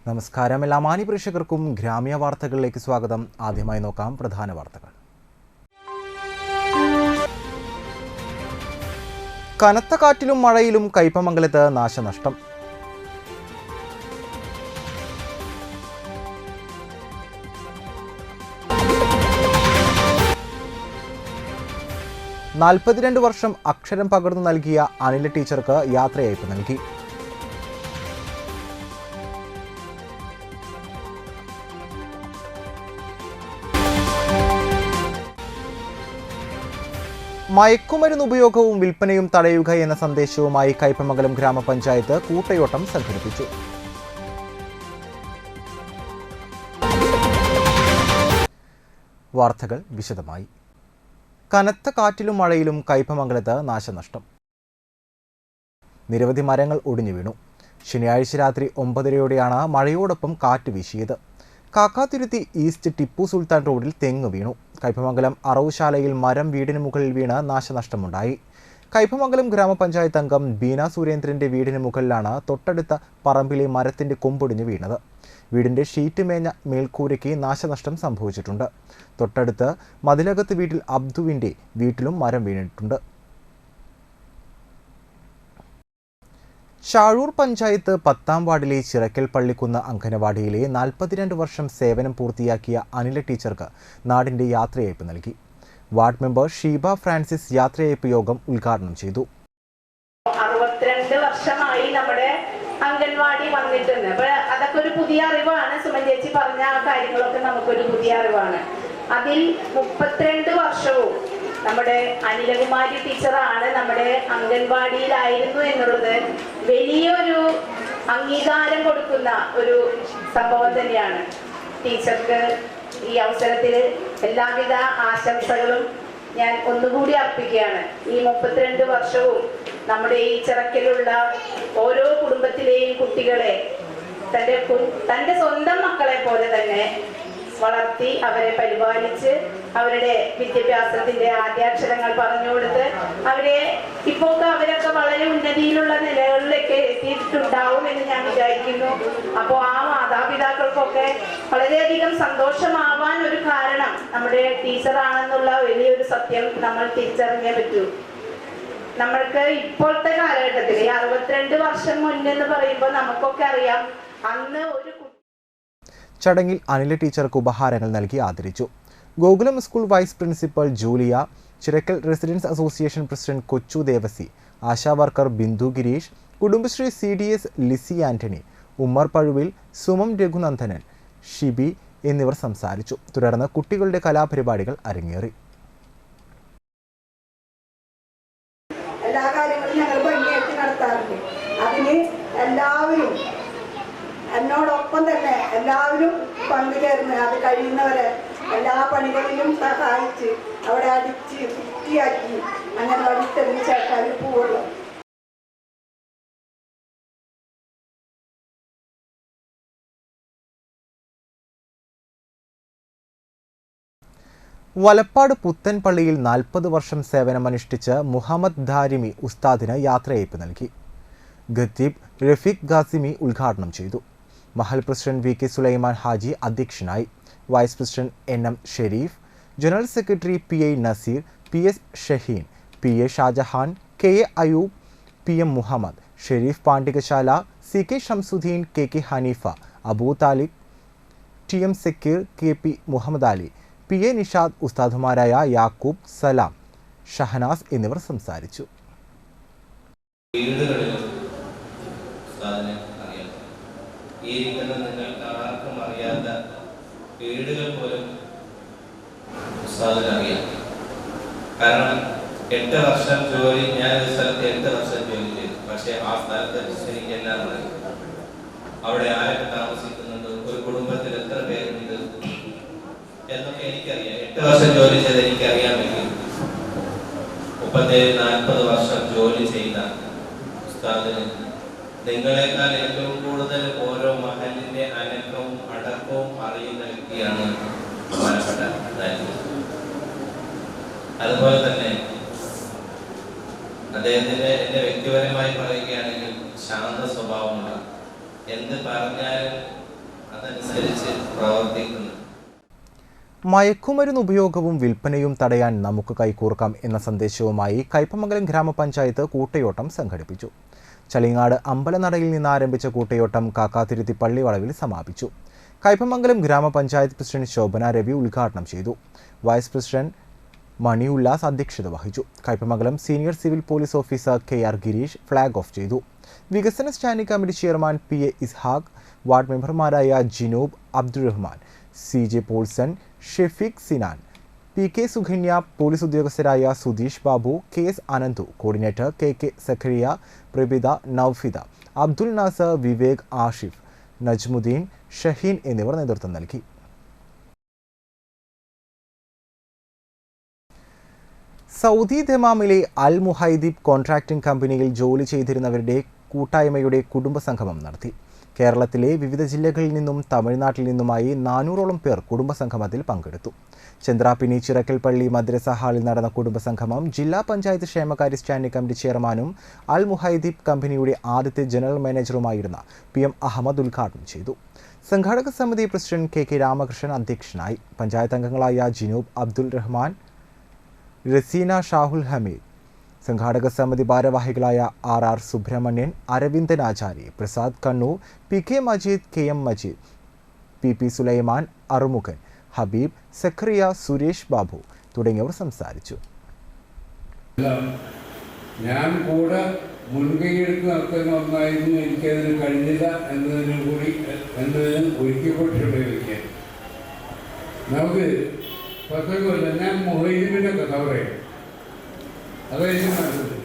നമസ്കാരം. എല്ലാ മാന്യപ്രേക്ഷകർക്കും ഗ്രാമീയ വാർത്തകളിലേക്ക് സ്വാഗതം. ആദ്യമായി നോക്കാം പ്രധാന വാർത്തകൾ. കനത്ത കാറ്റിലും മഴയിലും കയ്പമംഗലത്ത് നാശനഷ്ടം. നാൽപ്പത്തിരണ്ട് വർഷം അക്ഷരം പകർന്നു നൽകിയ അനില ടീച്ചർക്ക് യാത്രയയപ്പ് നൽകി. മയക്കുമരുന്ന് ഉപയോഗവും വിൽപ്പനയും തടയുക എന്ന സന്ദേശവുമായി കയ്പമംഗലം ഗ്രാമപഞ്ചായത്ത് കൂട്ടയോട്ടം സംഘടിപ്പിച്ചു. വാർത്തകൾ വിശദമായി. കനത്ത കാറ്റിലും മഴയിലും കയ്പമംഗലത്ത് നാശനഷ്ടം. നിരവധി മരങ്ങൾ ഒടിഞ്ഞു വീണു. ശനിയാഴ്ച രാത്രി 9:30യോടെയാണ് മഴയോടൊപ്പം കാറ്റ് വീശിയത്. കാക്കാതുരുത്തി ഈസ്റ്റ് ടിപ്പു സുൽത്താൻ റോഡിൽ തെങ്ങ് വീണു. കയ്പമംഗലം അറവുശാലയിൽ മരം വീടിന് മുകളിൽ വീണ് നാശനഷ്ടമുണ്ടായി. കയ്പമംഗലം ഗ്രാമപഞ്ചായത്ത് അംഗം ബീന സുരേന്ദ്രന്റെ വീടിന് മുകളിലാണ് തൊട്ടടുത്ത പറമ്പിലെ മരത്തിന്റെ കൊമ്പൊടിഞ്ഞ് വീണത്. വീടിന്റെ ഷീറ്റ് മേഞ്ഞ മേൽക്കൂരയ്ക്ക് നാശനഷ്ടം സംഭവിച്ചിട്ടുണ്ട്. തൊട്ടടുത്ത് മതിലകത്ത് വീട്ടിൽ അബ്ദുവിന്റെ വീട്ടിലും മരം വീണിട്ടുണ്ട്. ഷാഴൂർ പഞ്ചായത്ത് 10ാം വാർഡിലെ ചിറക്കൽ പള്ളിക്കുന്ന് അംഗനവാടിയിലെ 42 വർഷം സേവനം പൂർത്തിയാക്കിയ അനില ടീച്ചർക്ക് നാടിന്റെ യാത്രയയപ്പ് നൽകി. വാർഡ് മെമ്പർ ഷീബ ഫ്രാൻസിസ് യാത്രയയപ്പ് യോഗം ഉദ്ഘാടനം ചെയ്തു. 62 വർഷമായി നമ്മുടെ അംഗൻവാടി വന്നിട്ടുണ്ട്. അപ്പൊ അതൊക്കെ ഒരു പുതിയ അറിവാണ്. സുമൻ ചേച്ചി പറഞ്ഞ ആ കാര്യങ്ങളൊക്കെ നമുക്കൊരു പുതിയ അറിവാണ്. അതിൽ 32 വർഷവും നമ്മുടെ അനിലകുമാരി ടീച്ചറാണ് നമ്മുടെ അംഗൻവാടിയിലായിരുന്നു എന്നുള്ളത് വലിയൊരു അംഗീകാരം കൊടുക്കുന്ന ഒരു സംഭവം തന്നെയാണ്. ടീച്ചർക്ക് ഈ അവസരത്തിൽ എല്ലാവിധ ആശംസകളും ഞാൻ ഒന്നുകൂടി അർപ്പിക്കുകയാണ്. ഈ 32 വർഷവും നമ്മുടെ ഈ ചിറക്കലുള്ള ഓരോ കുടുംബത്തിലെയും കുട്ടികളെ തൻ്റെ സ്വന്തം മക്കളെ പോലെ തന്നെ വളർത്തി അവരെ പരിപാലിച്ച് അവരുടെ വിദ്യാഭ്യാസത്തിന്റെ ആദ്യാക്ഷരങ്ങൾ പറഞ്ഞു കൊടുത്ത് അവരെ അവരൊക്കെ വളരെ ഉന്നതിയിലുള്ള നിലകളിലേക്ക് എത്തിയിട്ടുണ്ടാവും എന്ന് ഞാൻ വിചാരിക്കുന്നു. അപ്പോൾ ആ മാതാപിതാക്കൾക്കൊക്കെ വളരെയധികം സന്തോഷമാവാൻ ഒരു കാരണം നമ്മുടെ ടീച്ചറാണെന്നുള്ള വലിയൊരു സത്യം നമ്മൾ തിരിച്ചറിഞ്ഞേ പറ്റൂ. നമ്മൾക്ക് ഇപ്പോഴത്തെ കാലഘട്ടത്തിൽ 62 വർഷം മുന്നെന്ന് പറയുമ്പോൾ നമുക്കൊക്കെ അറിയാം അന്ന് ഒരു ചടങ്ങിൽ അനില ടീച്ചർക്ക് ഉപഹാരങ്ങൾ നൽകി ആദരിച്ചു. Gokulam school vice principal Julia, Chirakkal residence association president Kochu Devasi, ASHA worker Bindu Girish, Kudumbashree CDS Lissy Antony, Ummer Pazhuvil, Sumam Raghunandanan, Shibi എന്നിവർ സംസാരിച്ചു. തുടർന്ന് കുട്ടികളുടെ കലാപരിപാടികൾ അരങ്ങേറി. എല്ലാ കാര്യങ്ങളും ഞങ്ങൾ ഭംഗിയായിട്ട് നടത്താറുണ്ട്. അതിന് എല്ലാവരും എന്നോടൊപ്പം തന്നെ എല്ലാവരും പങ്കുചേർന്ന് അത് കഴിയുന്നവരെ എല്ലാ പണികളിലും സഹായിച്ച് അവിടെ അടിച്ച് വൃത്തിയാക്കി അങ്ങനെ വടിത്തെറിഞ്ഞ് ചേർക്കാൻ പോവുള്ളൂ. വലപ്പാട് പുത്തൻ പള്ളിയിൽ 40 വർഷം സേവനമനുഷ്ഠിച്ച് മുഹമ്മദ് ദാരിമി ഉസ്താദിന് യാത്രയയപ്പ് നൽകി. ഖത്തീബ് റഫീഖ് ഖാസിമി ഉദ്ഘാടനം ചെയ്തു. മഹൽ പ്രസിഡന്റ് VK സുലൈമാൻ ഹാജി അധ്യക്ഷനായി. Vice president NM Sherif, general secretary PI Naseer, PS Shaheen, PA Shajahan, KA Ayub, PM Muhammad, Sherif Pandikasala, CK Shamsuddin, KK Haneefa, Abu Thalib, TM Sakkeer, KP Muhammad Ali, PA Nishad, ഉസ്താദുമാരായ യാക്കൂബ്, സലാം, ഷഹനാസ് എന്നിവർ സംസാരിച്ചു. ഈ നിങ്ങൾക്ക് ആർക്കും അറിയാത്ത വീടുകൾ പോലും ഉസ്താദിനറിയാം. കാരണം 8 വർഷം ജോലി, ഞാൻ ഒരു സ്ഥലത്ത് 8 വർഷം ജോലി ചെയ്തു. പക്ഷെ ആ സ്ഥലത്തെ എനിക്ക് എല്ലാം അറിയാം. അവിടെ ആരൊക്കെ താമസിക്കുന്നുണ്ട്, ഒരു കുടുംബത്തിൽ എത്ര പേരുണ്ട് എന്നൊക്കെ എനിക്കറിയാം. 8 വർഷം ജോലി ചെയ്ത് എനിക്കറിയാമെങ്കിൽ 37-40 വർഷം ജോലി ചെയ്ത ഉസ്താദിന് നിങ്ങളെക്കാൾ ഏറ്റവും കൂടുതൽ ഓരോ മഹലിന്റെ അനക്കവും അടക്കവും അറിയുന്ന വ്യക്തിയാണ് ബഹുമാനപ്പെട്ട. അതുപോലെ തന്നെ അദ്ദേഹത്തിന്റെ എന്റെ വ്യക്തിപരമായി പറയുകയാണെങ്കിൽ ശാന്ത സ്വഭാവമുള്ള, എന്ത് പറഞ്ഞാലും അതനുസരിച്ച് പ്രവർത്തിക്കുന്നു. മയക്കുമരുന്ന് ഉപയോഗവും വിൽപ്പനയും തടയാൻ നമുക്ക് കൈകോർക്കാം എന്ന സന്ദേശവുമായി കയ്പമംഗലം ഗ്രാമപഞ്ചായത്ത് കൂട്ടയോട്ടം സംഘടിപ്പിച്ചു. ചളിങ്ങാട് അമ്പലനടയിൽ നിന്ന് ആരംഭിച്ച കൂട്ടയോട്ടം കാക്കാതിരുത്തി പള്ളിവളവിൽ സമാപിച്ചു. കയ്പമംഗലം ഗ്രാമപഞ്ചായത്ത് പ്രസിഡന്റ് ശോഭന രവി ഉദ്ഘാടനം ചെയ്തു. വൈസ് പ്രസിഡന്റ് മണി ഉല്ലാസ് അധ്യക്ഷത വഹിച്ചു. Kaypamangalam senior civil police officer KR Girish flag off ചെയ്തു. വികസന standing committee chairman PA Ishaq, ward മെമ്പർമാരായ Jinoob, Abdurahman, CJ Polson, Shefeeq Sinan, PK Sukanya, police ഉദ്യോഗസ്ഥരായ Sudheesh Babu, KS Ananthu, coordinator KK Sakhariya, Prabitha, Noufida, Abdul Nasar, Vivek, Ashif, Najmuddeen, Shaheen എന്നിവർ നേതൃത്വം നൽകി. സൗദി ദമാമിലെ അൽ മുഹൈദിബ് കോൺട്രാക്ടിംഗ് കമ്പനിയിൽ ജോലി ചെയ്തിരുന്നവരുടെ കൂട്ടായ്മയുടെ കുടുംബസംഗമം നടത്തി. കേരളത്തിലെ വിവിധ ജില്ലകളിൽ നിന്നും തമിഴ്നാട്ടിൽ നിന്നുമായി 400ഓളം പേർ കുടുംബസംഗമത്തിൽ പങ്കെടുത്തു. ചന്ദ്രാപിനി ചിറക്കൽപ്പള്ളി മദ്രസ ഹാളിൽ നടന്ന കുടുംബസംഗമം ജില്ലാ പഞ്ചായത്ത് ക്ഷേമകാര്യ സ്റ്റാൻഡിംഗ് കമ്മിറ്റി ചെയർമാനും അൽ മുഹൈദിബ് കമ്പനിയുടെ ആദ്യത്തെ ജനറൽ മാനേജറുമായിരുന്ന PM അഹമ്മദ് ഉദ്ഘാടനം ചെയ്തു. സംഘാടക സമിതി പ്രസിഡന്റ് KK രാമകൃഷ്ണൻ അധ്യക്ഷനായി. പഞ്ചായത്ത് അംഗങ്ങളായ ജിനൂബ്, അബ്ദുൽ റഹ്മാൻ, റസീന, ഷാഹുൽ ഹമീദ്, സംഘാടക സമിതി ഭാരവാഹികളായ RR സുബ്രഹ്മണ്യൻ, അരവിന്ദൻ ആചാരി, Prasad Kannur, PK Majeed, KM Majeed, PP Sulaiman, Arumukhan, Habib, Zacharia, Suresh Babu തുടങ്ങിയവർ സംസാരിച്ചു. ഞാൻ കൂടെ മുൻകൈയെടുത്ത് നടത്തുന്ന ഒന്നായിരുന്നു, എനിക്കതിന് കഴിഞ്ഞില്ല എന്നതിന് ഒരുക്കിക്കൊണ്ടിട്ടുള്ള വ്യക്തിയാണ്. നമുക്ക് പത്രമല്ല, ഞാൻ മൊഹീദിന്റെ കഥ പറയാം. അതായത് നല്ലത്.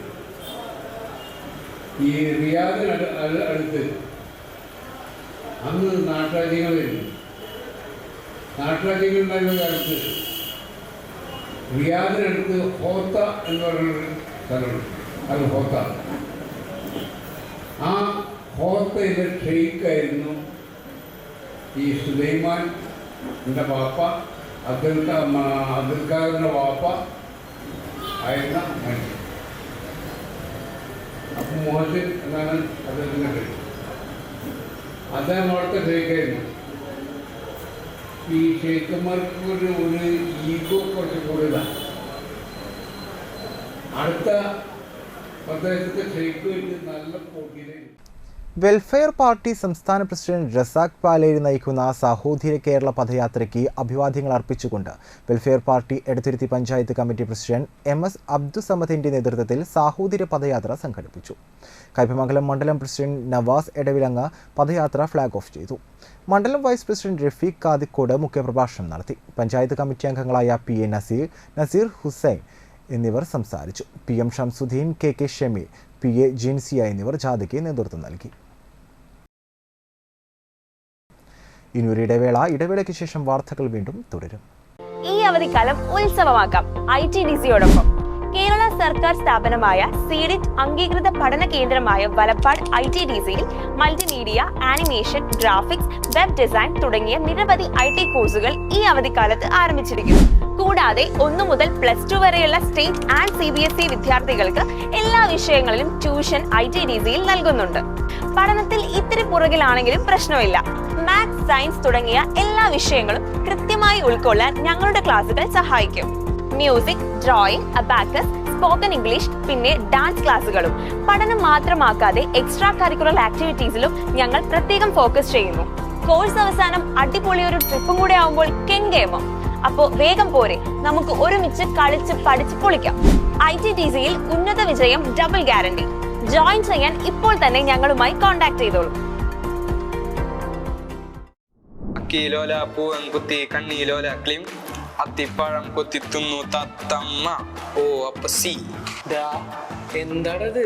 ഈ റിയാദിന് അടുത്ത് അന്ന് നാട്ടുരാജ്യങ്ങളുണ്ടായിരുന്ന കാലത്ത് റിയാദിനടുത്ത് ഹോത്ത എന്ന് പറയുന്നൊരു സ്ഥലമുണ്ട്. അത് ഹോത്ത. ആ ഹോത്തയിലെ ഷെയ്ഖായിരുന്നു ഈ സുലൈമാൻ എൻ്റെ വാപ്പ, അബ്ദുൽ ഖാദറിൻ്റെ വാപ്പ ആയിരുന്ന മനുഷ്യൻ. അപ്പം മോഹസിൻ എന്നാണ് അദ്ദേഹത്തിൻ്റെ പേര്. അദ്ദേഹം അവിടുത്തെ ഷെയ്ഖായിരുന്നു. ഈ ഷെയ്ഖന്മാർക്ക് ഒരു ഈഗോ കുറച്ച് കൂടുതലാണ്. അടുത്ത പ്രദേശത്തെ ഷെയ്ഖ് നല്ല പോട്ടിയിലേക്ക്. വെൽഫെയർ പാർട്ടി സംസ്ഥാന പ്രസിഡന്റ് റസാഖ് പാലേരി നയിക്കുന്ന സാഹോദര്യ കേരള പദയാത്രയ്ക്ക് അഭിവാദ്യങ്ങൾ അർപ്പിച്ചുകൊണ്ട് welfare party Edathuruthy panchayat committee president MS അബ്ദുസമദിന്റെ നേതൃത്വത്തിൽ സാഹോദര്യ പദയാത്ര സംഘടിപ്പിച്ചു. കയ്പമംഗലം മണ്ഡലം പ്രസിഡന്റ് നവാസ് എടവിലങ്ങ് പദയാത്ര ഫ്ളാഗ് ഓഫ് ചെയ്തു. മണ്ഡലം വൈസ് പ്രസിഡന്റ് റഫീഖ് കാദിക്കോട് മുഖ്യപ്രഭാഷണം നടത്തി. പഞ്ചായത്ത് കമ്മിറ്റി അംഗങ്ങളായ PA നസീർ ഹുസൈൻ എന്നിവർ സംസാരിച്ചു. PM Shamsuddin, KK Shameer, PA Jinsiya എന്നിവർ ജാഥയ്ക്ക് നേതൃത്വം നൽകി. ഇനിയൊരു ഇടവേളയ്ക്ക് ശേഷം വാർത്തകൾ വീണ്ടും തുടരും. ഈ അവധിക്കാലം ഉത്സവമാക്കാം ITDCയോടൊപ്പം. കേരള സർക്കാർ സ്ഥാപനമായ സീഡിറ്റ് അംഗീകൃത പഠന കേന്ദ്രമായ വലപ്പാട് ITDCയിൽ multimedia, animation, graphics, web design തുടങ്ങിയ നിരവധി IT കോഴ്സുകൾ ഈ അവധിക്കാലത്ത് ആരംഭിച്ചിരിക്കുന്നു. കൂടാതെ 1 മുതൽ +2 വരെയുള്ള സ്റ്റേറ്റ് ആൻഡ് CBSE വിദ്യാർത്ഥികൾക്ക് എല്ലാ വിഷയങ്ങളിലും ട്യൂഷൻ ITDCയിൽ നൽകുന്നുണ്ട്. പഠനത്തിൽ ഇത്തിരി പുറകിലാണെങ്കിലും പ്രശ്നമില്ല. മാത്സ്, സയൻസ് തുടങ്ങിയ എല്ലാ വിഷയങ്ങളും കൃത്യമായി ഉൾക്കൊള്ളാൻ ഞങ്ങളുടെ ക്ലാസുകൾ സഹായിക്കും. Music, drawing, abacus, spoken English, പിന്നെ ഡാൻസ് ക്ലാസുകളും. പഠനം മാത്രമാക്കാതെ എക്സ്ട്രാ കരിക്കുലർ ആക്ടിവിറ്റീസിലും ഞങ്ങൾ പ്രത്യേകം ഫോക്കസ് ചെയ്യുന്നു. കോഴ്സ് അവസാനം അടിപൊളിയൊരു ട്രിപ്പും കൂടെ ആവുമ്പോൾ കെങ്കേമം. അപ്പോ വേഗം പോരെ, നമുക്ക് ഒരുമിച്ച് കളിച്ച് പഠിച്ച് പൊളിക്കാം. ITDCയിൽ ഉന്നത വിജയം ഡബിൾ ഗ്യാരണ്ടി. ജോയിൻ ചെയ്യാൻ ഇപ്പോൾ തന്നെ ഞങ്ങളുമായി കോൺടാക്ട് ചെയ്തോളൂ. അക്കിലോല പൂവൻ കുത്തി കണ്ണീലോല ക്ലിം അത്തിപ്പഴം കൊത്തിത്തുന്നു തത്തമ്മ. ഓ അപ്പൊ സി എന്താണത്?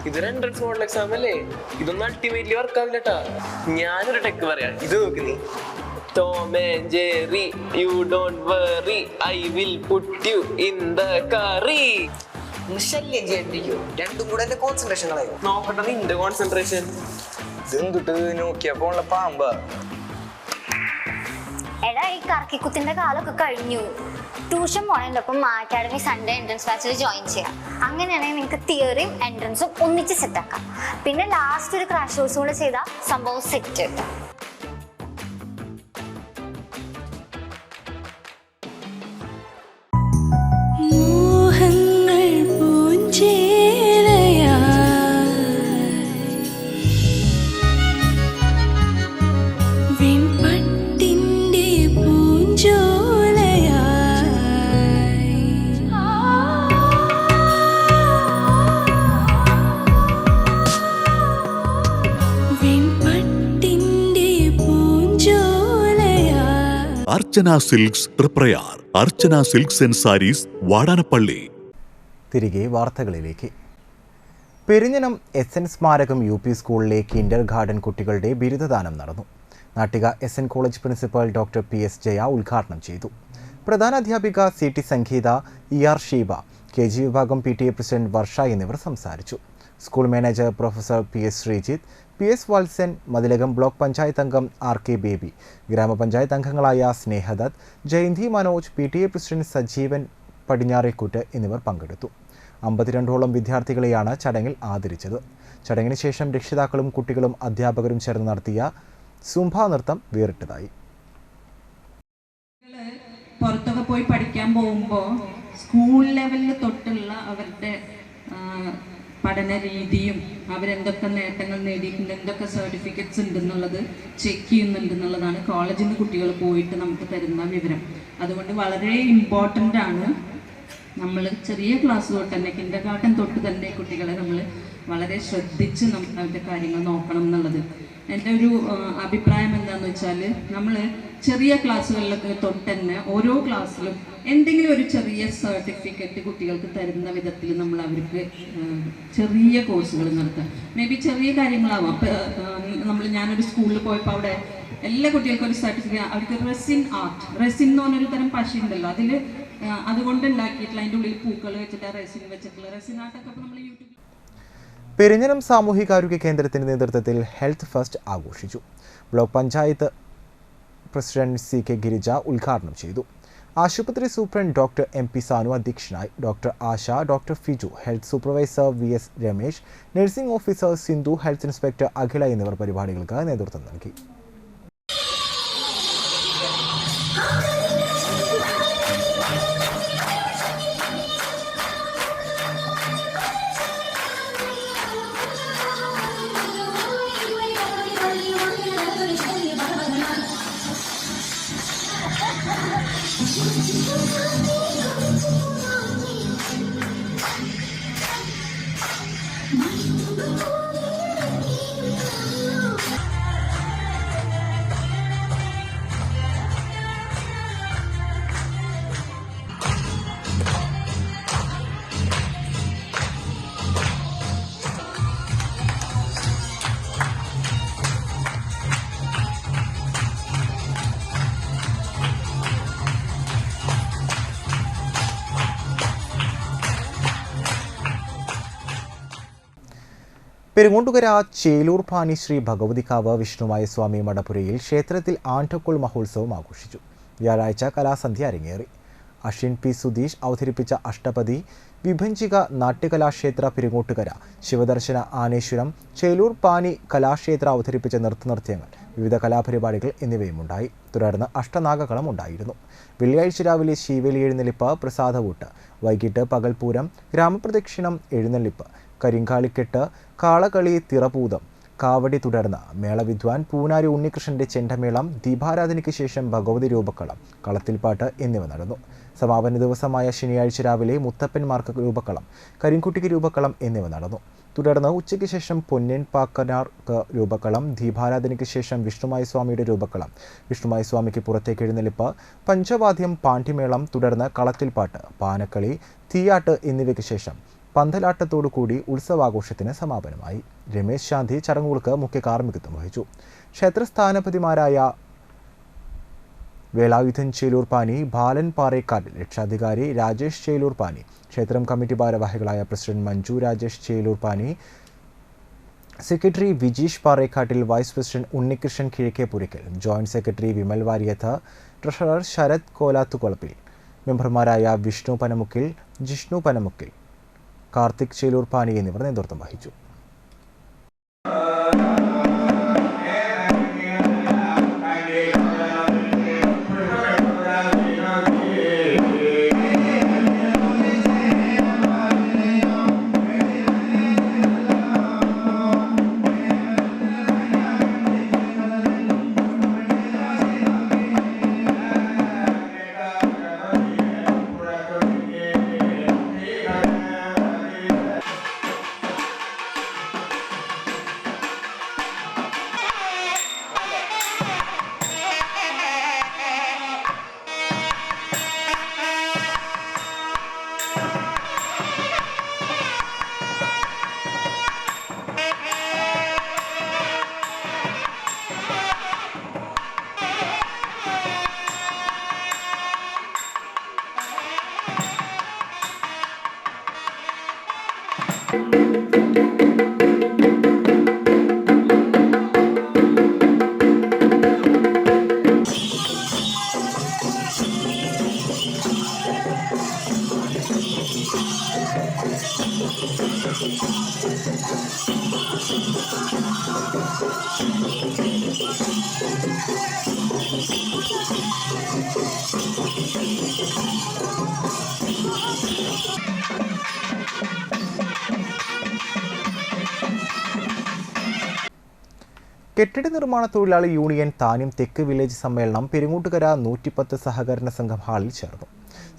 ഇതൊരു എൻട്രൻസ് മോഡൽ എക്സാം അല്ലേ? ഇതൊന്നും അൾട്ടിമേറ്റ്ലി വർക്ക് ആവില്ലട്ടാ. ഞാനൊരു ടെക്ക് പറയാം, ഇത് നോക്ക് നീ. Tom and Jerry, you don't worry, I will put you in the curry. ശല്യം ചെയ്യണ്ടിരിക്കും. രണ്ടും കൂടെ എന്റെ കോൺസെൻട്രേഷൻ കളയും. നോക്കട്ടെ നിന്റെ കോൺസെൻട്രേഷൻ. ഇതെന്തിട്ട് നോക്കിയപ്പോ ഉള്ള പാമ്പ. എടാ, ഈ കറക്കിക്കുത്തിന്റെ കാലമൊക്കെ കഴിഞ്ഞു. ട്യൂഷൻ പോണതിനൊപ്പം അക്കാഡമി സൺഡേ എൻട്രൻസ് ബാച്ചിൽ ജോയിൻ ചെയ്യാം. അങ്ങനെയാണെങ്കിൽ നിങ്ങൾക്ക് തിയറിയും എൻട്രൻസും ഒന്നിച്ച് സെറ്റാക്കാം. പിന്നെ ലാസ്റ്റ് ഒരു ക്രാഷ് കോഴ്സ് കൂടെ ചെയ്താൽ സംഭവം set. Archana silks Triprayar. Archana silks and sarees Vadanappally. തിരികെ വാർത്തകളിലേക്ക്. പെരിഞ്ഞനം SN സ്മാരകം UP സ്കൂളിലെ കിൻഡർ ഗാർഡൻ കുട്ടികളുടെ ബിരുദദാനം നടന്നു. Nattika SN college principal doctor PS Jaya ഉദ്ഘാടനം ചെയ്തു. പ്രധാനാധ്യാപിക CT Sangeetha, ER Sheeba, KG വിഭാഗം PTA പ്രസിഡന്റ് വർഷ എന്നിവർ സംസാരിച്ചു. School manager professor PS Sreejith, PS Valsan, Mathilakam block panchayat അംഗം RK ബേബി, ഗ്രാമപഞ്ചായത്ത് അംഗങ്ങളായ സ്നേഹദത്ത്, ജയന്തി മനോജ്, PTA പ്രസിഡന്റ് സജീവൻ പടിഞ്ഞാറേക്കൂട്ട് എന്നിവർ പങ്കെടുത്തു. 52ഓളം വിദ്യാർത്ഥികളെയാണ് ചടങ്ങിൽ ആദരിച്ചത്. ചടങ്ങിന് ശേഷം രക്ഷിതാക്കളും കുട്ടികളും അധ്യാപകരും ചേർന്ന് നടത്തിയ സുംബ നൃത്തം വേറിട്ടതായി. പുറത്തൊക്കെ പോയി പഠിക്കാൻ പോകുമ്പോൾ സ്കൂൾ ലെവലിൽ തൊട്ടുള്ള അവരുടെ പഠന രീതിയും അവരെന്തൊക്കെ നേട്ടങ്ങൾ നേടിയിട്ടുണ്ട്, എന്തൊക്കെ സർട്ടിഫിക്കറ്റ്സ് ഉണ്ടെന്നുള്ളത് ചെക്ക് ചെയ്യുന്നുണ്ടെന്നുള്ളതാണ് കോളേജിൽ നിന്ന് കുട്ടികൾ പോയിട്ട് നമുക്ക് തരുന്ന വിവരം. അതുകൊണ്ട് വളരെ ഇമ്പോർട്ടൻ്റ് ആണ് നമ്മൾ ചെറിയ ക്ലാസ് തൊട്ട് തന്നെ, കിൻഡർ ഗാർഡൻ തൊട്ട് തന്നെ കുട്ടികളെ നമ്മൾ വളരെ ശ്രദ്ധിച്ച് അവരുടെ കാര്യങ്ങൾ നോക്കണം എന്നുള്ളത് എൻ്റെ ഒരു അഭിപ്രായം എന്താണെന്ന് വെച്ചാൽ, നമ്മൾ ചെറിയ ക്ലാസ്സുകളിലൊക്കെ തൊട്ട് തന്നെ ഓരോ ക്ലാസ്സിലും എന്തെങ്കിലും ഒരു ചെറിയ സർട്ടിഫിക്കറ്റ് കുട്ടികൾക്ക് തരുന്ന വിധത്തിൽ നമ്മൾ അവർക്ക് ചെറിയ കോഴ്സുകൾ നടത്താം. മേ ബി ചെറിയ കാര്യങ്ങളാവാം. ഞാനൊരു സ്കൂളിൽ പോയപ്പോൾ അവിടെ എല്ലാ കുട്ടികൾക്കും ഒരു സർട്ടിഫിക്കറ്റ്, അവർക്ക് റെസിൻ ആർട്ട്, റെസിൻ എന്ന് പറഞ്ഞൊരു തരം പശയുണ്ടല്ലോ, അതുകൊണ്ട് ഉണ്ടാക്കിയിട്ടുള്ള അതിൻ്റെ ഉള്ളിൽ പൂക്കൾ വെച്ചിട്ട് റെസിൻ വെച്ചിട്ടുള്ള റെസിൻ ആർട്ടൊക്കെ അപ്പോൾ നമ്മൾ യൂട്യൂബിൽ. പെരിഞ്ഞനം സാമൂഹികാരോഗ്യ കേന്ദ്രത്തിന്റെ നേതൃത്വത്തിൽ ഹെൽത്ത് ഫസ്റ്റ് ആഘോഷിച്ചു. Block panchayat president CK Girija ഉദ്ഘാടനം ചെയ്തു. ആശുപത്രി സൂപ്രണ്ട് ഡോക്ടർ MP സാനു അധ്യക്ഷനായി. Doctor Asha, doctor Fiju, health supervisor VS Ramesh, nursing officer Sindhu, health inspector Akhila എന്നിവർ പരിപാടികൾക്ക് നേതൃത്വം നൽകി. പെരുങ്ങോട്ടുകര ചേലൂർ പാനി ശ്രീ ഭഗവതിക്കാവ് വിഷ്ണുമായ സ്വാമി മടപുരയിൽ ക്ഷേത്രത്തിൽ ആണ്ടക്കൊൾ മഹോത്സവം ആഘോഷിച്ചു. വ്യാഴാഴ്ച കലാസന്ധ്യ അരങ്ങേറി. അശ്വിൻ P സുധീഷ് അവതരിപ്പിച്ച അഷ്ടപതി, വിഭജിക നാട്യകലാക്ഷേത്ര പെരുങ്ങോട്ടുകര, ശിവദർശന ആനേശ്വരം, ചേലൂർ പാനി കലാക്ഷേത്ര അവതരിപ്പിച്ച നൃത്തനൃത്യങ്ങൾ, വിവിധ കലാപരിപാടികൾ എന്നിവയുമുണ്ടായി. തുടർന്ന് അഷ്ടനാഗകളം ഉണ്ടായിരുന്നു. വെള്ളിയാഴ്ച രാവിലെ ശീവേലി എഴുന്നള്ളിപ്പ്, പ്രസാദവൂട്ട്, വൈകിട്ട് പകൽപൂരം, ഗ്രാമപ്രദക്ഷിണം, എഴുന്നള്ളിപ്പ്, കരിങ്കാളിക്കെട്ട്, കാളകളി, തിറപൂതം, കാവടി, തുടർന്ന് മേളവിദ്വാൻ പൂനാരി ഉണ്ണികൃഷ്ണന്റെ ചെണ്ടമേളം, ദീപാരാധനയ്ക്ക് ശേഷം ഭഗവതി രൂപക്കളം, കളത്തിൽപ്പാട്ട് എന്നിവ നടന്നു. സമാപന ദിവസമായ ശനിയാഴ്ച രാവിലെ മുത്തപ്പന്മാർക്ക് രൂപക്കളം, കരിങ്കുട്ടിക്ക് രൂപക്കളം എന്നിവ നടന്നു. തുടർന്ന് ഉച്ചയ്ക്ക് ശേഷം പൊന്നൻ പാക്കനാർക്ക് രൂപക്കളം, ദീപാരാധനയ്ക്ക് ശേഷം വിഷ്ണുമായ സ്വാമിയുടെ രൂപക്കളം, വിഷ്ണുമായ സ്വാമിക്ക് പുറത്തേക്ക് എഴുന്നള്ളിപ്പ്, പഞ്ചവാദ്യം, പാണ്ഡിമേളം, തുടർന്ന് കളത്തിൽപ്പാട്ട്, പാനക്കളി, തീയാട്ട് എന്നിവയ്ക്ക് ശേഷം പന്തലാട്ടത്തോടുകൂടി ഉത്സവാഘോഷത്തിന് സമാപനമായി. രമേശ് ശാന്തി ചടങ്ങുകൾക്ക് മുഖ്യ കാർമ്മികത്വം വഹിച്ചു. ക്ഷേത്രസ്ഥാനപതിമാരായ വേലായുധൻ ചേലൂർ പാനി, ബാലൻ പാറേക്കാട്ടിൽ, രക്ഷാധികാരി രാജേഷ് ചേലൂർ പാനി, ക്ഷേത്രം കമ്മിറ്റി ഭാരവാഹികളായ president Manju Rajesh Chelur Pani, secretary Vijeesh Parekkattil, vice president Unnikrishnan Kizhakkepuraykkal, joint secretary Vimal Variyath, treasurer Sarath Kolathukulappil, മെമ്പർമാരായ വിഷ്ണു പനമുക്കിൽ, ജിഷ്ണു പനമുക്കിൽ, കാർത്തിക് ചേലൂർ പാനി എന്നിവർ നേതൃത്വം വഹിച്ചു. കെട്ടിട നിർമ്മാണ തൊഴിലാളി യൂണിയൻ താന്യം തെക്ക് വില്ലേജ് സമ്മേളനം പെരുങ്ങോട്ടുകര 110 സഹകരണ സംഘം ഹാളിൽ ചേർന്നു.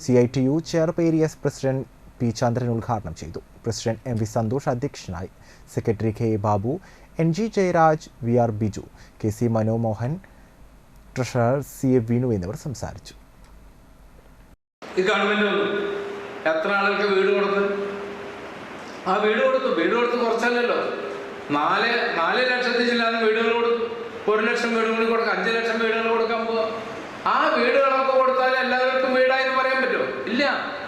CITU ചെയർപേരിയസ് പ്രസിഡന്റ് പി ചന്ദ്രൻ ഉദ്ഘാടനം ചെയ്തു. പ്രസിഡന്റ് MV സന്തോഷ് അധ്യക്ഷനായി. Secretary KA Babu, NG Jayaraj, VR Biju, KC Manomohan, treasurer CA Vinu എന്നിവർ സംസാരിച്ചു. ഈ ഗവൺമെന്റ് എത്ര ആളുകൾക്ക് വീട് കൊടുത്ത്? ആ വീട് കൊടുത്ത് കുറച്ചല്ലല്ലോ. 4 ലക്ഷത്തിൽ ചില്ലാതെ വീടുകൾ കൊടുത്തു. 1 ലക്ഷം വീട് കൂടി കൊടുക്കാം, 5 ലക്ഷം വീടുകൾ കൊടുക്കാൻ പോവാ. ആ വീടുകളൊക്കെ കൊടുത്താൽ എല്ലാവർക്കും വീടായി എന്ന് പറയാൻ പറ്റുമോ? ഇല്ല.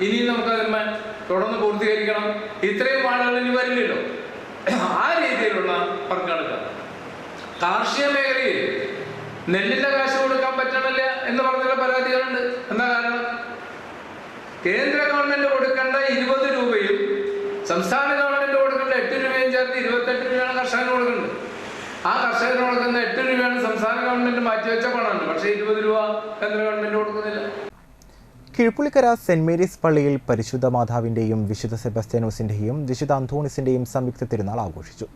ഇനിയും നമുക്ക് അതിന്മേ തുടർന്ന് പൂർത്തീകരിക്കണം. ഇത്രയും ആളുകൾ ഇനി വരില്ലല്ലോ. ആ രീതിയിലുള്ള വർക്കുകളെടുക്കാം. കാർഷിക മേഖലയിൽ നെല്ലിന്റെ കാശ് കൊടുക്കാൻ പറ്റണില്ല എന്ന് പറഞ്ഞുള്ള പരാതികളുണ്ട്. എന്താ കാരണം? കേന്ദ്ര ഗവൺമെന്റ് കൊടുക്കേണ്ട 20 രൂപയും സംസ്ഥാന ഗവൺമെന്റ് കൊടുക്കേണ്ട 8 രൂപയും ചേർത്ത് 28 രൂപയാണ് കർഷകന് കൊടുക്കുന്നത്. ആ കർഷകന് കൊടുക്കുന്ന 8 രൂപയാണ് സംസ്ഥാന ഗവൺമെന്റ് മാറ്റിവെച്ച പണമുണ്ട്. പക്ഷേ 20 രൂപ കേന്ദ്ര ഗവൺമെന്റ് കൊടുക്കുന്നില്ല. കിഴുപ്പുള്ളിക്കര സെന്റ് മേരീസ് പള്ളിയിൽ പരിശുദ്ധ മാതാവിൻ്റെയും വിശുദ്ധ സെബസ്ത്യാനോസിൻ്റെയും വിശുദ്ധ അന്തോണിസിൻ്റെയും സംയുക്ത തിരുനാൾ ആഘോഷിച്ചു.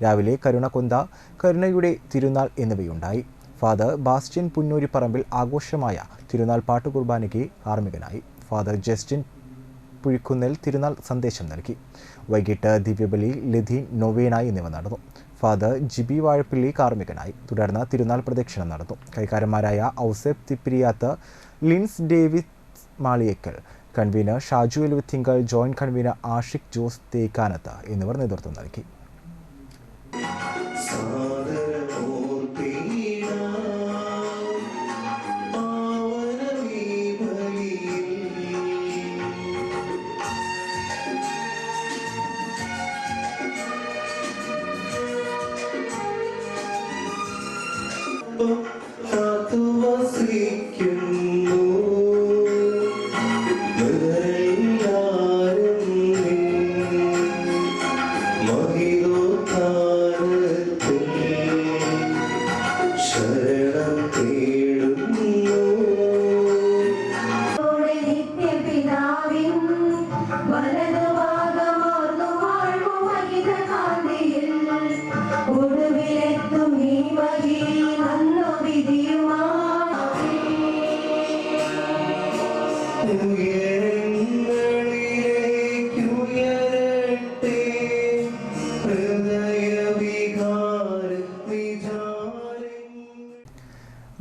രാവിലെ കരുണക്കൊന്ത, കരുണയുടെ തിരുനാൾ എന്നിവയുണ്ടായി. ഫാദർ ബാസ്റ്റ്യൻ പുന്നൂരിപ്പറമ്പിൽ ആഘോഷമായ തിരുനാൾ പാട്ടുകുർബാനയ്ക്ക് കാർമ്മികനായി. ഫാദർ ജസ്റ്റിൻ പുഴിക്കുന്നേൽ തിരുനാൾ സന്ദേശം നൽകി. വൈകിട്ട് ദിവ്യബലി, ലതീൻ, നൊവേന എന്നിവ നടന്നു. ഫാദർ ജിബി വാഴപ്പിള്ളി കാർമ്മികനായി. തുടർന്ന് തിരുനാൾ പ്രദക്ഷിണം നടന്നു. കൈക്കാരന്മാരായ Ouseph Thippiriyath, Lins Davis Maliyekkal, convener Shaju Eluvathingal, joint convener Ashiq Jose Thekkanath എന്നിവർ നേതൃത്വം നൽകി.